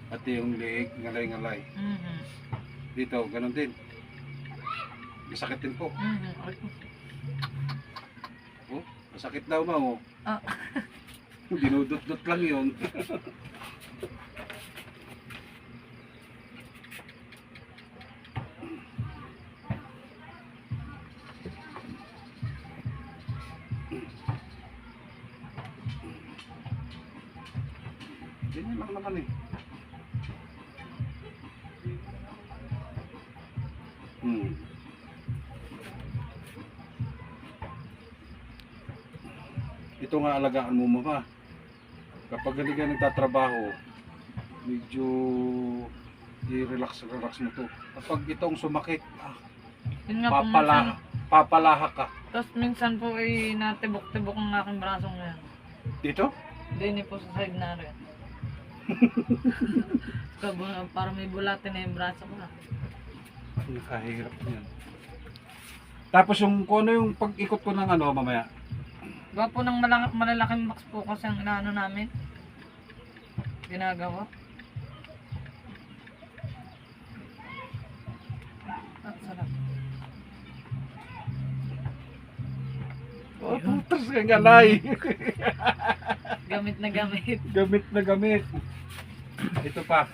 Pati yung leeg, ngalay-ngalay. Mhm. Dito, ganun din. Masakit din po. Mhm. Oh, masakit daw ma, oh. Ah. Dinudot-dot lang yun. Ganyan lang naman eh. Ito nga alagaan mo mama. Kapag hindi ka nagtatrabaho, medyo i-relax mo to. Kapag itong sumakit, Yun nga po minsan. papalahak ka. Tapos minsan po ay natibok-tibok ang aking brasong ngayon. Dito? Hindi po sa side na rin. Para may bulatin na yung braso ko na. Nakahirap niyan. Tapos yung kung ano yung pag-ikot ko ng ano mamaya. Gawa po ng malalaking box po kasi ang inaano namin. Ginagawa. At sarap. Oh, putas ka galay. Gamit na gamit. Gamit na gamit. Ito pa.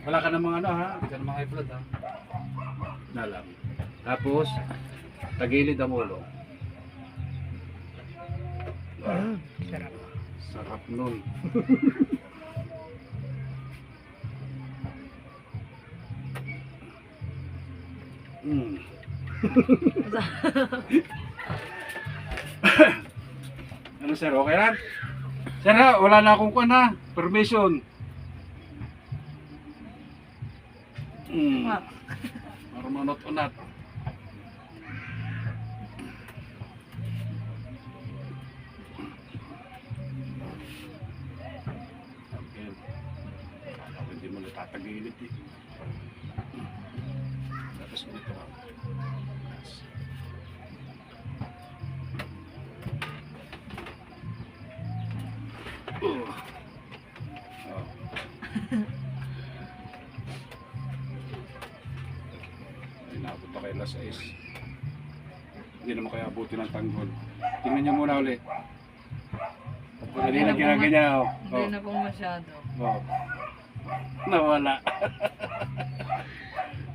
Wala ka namang ano ha? Hindi ka namang high blood ha? Na lang. Tapos, tagilid ang ulo. Sarap. Sarap nun. Ano sir, okay lang? Sir ha, wala na akong kuwan ha. Permission. Ah. Para manot-unat. Okay. Hindi mo natatagilid eh. Tapos ganito lang. Oh. Inabot na kayo alas 6. Hindi naman kaya abutin ng tanggol. Tingnan niyo muna ulit. Hindi na ginaganyan. Hindi na po masyado. Oh. Nawala.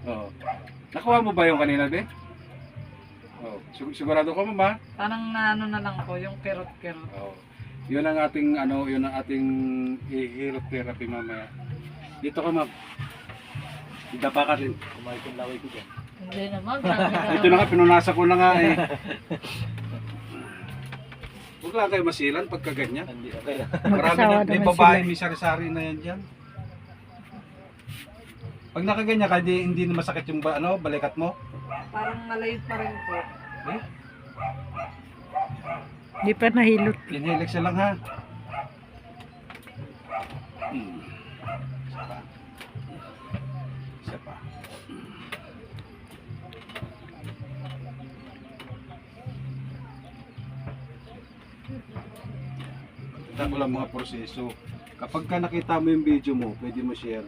Oh. Nakuha mo ba yung kanina, be? Oh. Sigurado ka, mama? Parang naano na lang po, yung kerot-kerot. Oh. Yun ang ating yun ang ating i-hero therapy mamaya. Dito ka, ma'am. Idapa ka rin. Kumain kong laway ko dyan. Hindi naman, grabe ka Ito na nga, pinunasa ko na nga eh. Huwag lang kayo masilan pagka ganyan. Hindi, okay lang. Marami na, may babae, may sari-sari na yan dyan. Pag nakaganyan ka, hindi na masakit yung balikat mo. Parang malayot pa rin po. Eh? Di pa nahilot. Inhelix lang ha. Isa pa. Isa pa. Ito ko lang mga proseso. Kapag ka nakita mo yung video mo, pwede mo share.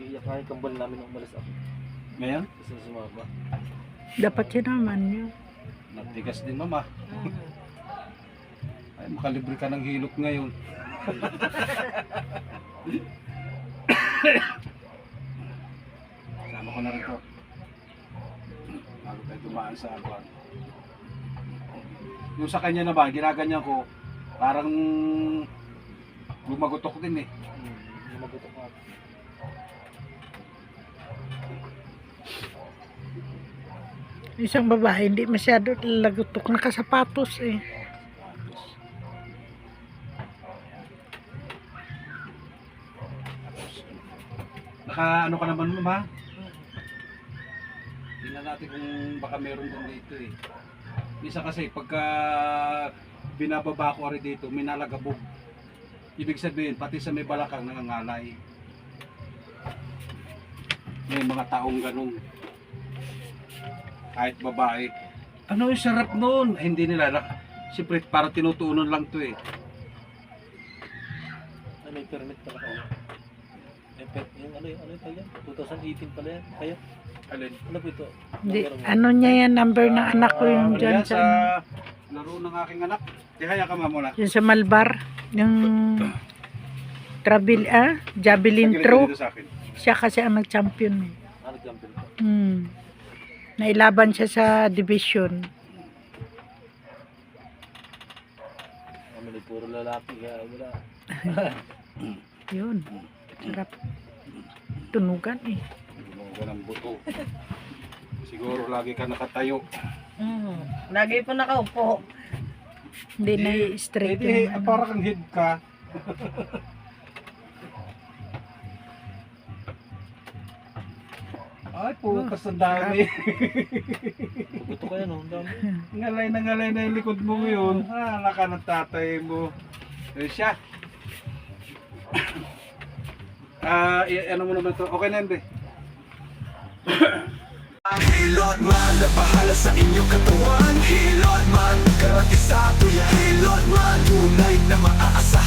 Iiyak nga yung kambal namin nung umalis ako. Ngayon, Kasi sumama. Dapat yun naman yun. nagtigas din mama. Ay, makalibre ka ng hilok ngayon. Sama ko na rin to. Bago tayo dumaan sa agwan. Yung sa kanya naman, ginaganyan ko, parang lumagotok din eh. Lumagotok ako. Isang babae, hindi masyado lagutok, nakasapatos eh. Naka ano ka naman mo ha? Tingnan natin kung baka meron din dito eh. Minsan kasi pagka binababa ko rin dito, may nalagabog. Ibig sabihin, pati sa may balakang nangangalay. May mga taong ganun. Kahit babae. Ano yung sarap nun? Hindi nila. Siyempre, para tinutuunan lang to eh. Ay, may permit pala ako. Yung ano yung pala yan? 2018 pala yan. Kaya, Alin? ano po ito? Di, Number mo? ano niya yan, number ng anak ko yung Ano dyan yan, sa, sa laro ng aking anak. Tihaya ka muna. yung sa Malbar, yung javelin Tagilid ka throw. dito sa akin. Siya kasi ang nag-champion eh. Ano champion ko? Nailaban siya sa division. Kami ni puro lalaki kaya wala. Yun. Sarap. Tunugan eh. Mga ng buto. Siguro lagi ka nakatayo. Lagi po nakaupo. Hindi na straight Eh, yung ano. para kang head ka. Ay, putas ang dami. Gusto ko yan, oh. Ang dami. Ngalay na yung likod mo ngayon. Hala ka ng tatay mo. Eh, siya. Ano mo naman ito? Okay na yun, be. Hilot man na bahala sa inyong katawan. Hilot man, karati sa tuya. Hilot man, tunay na maaasa.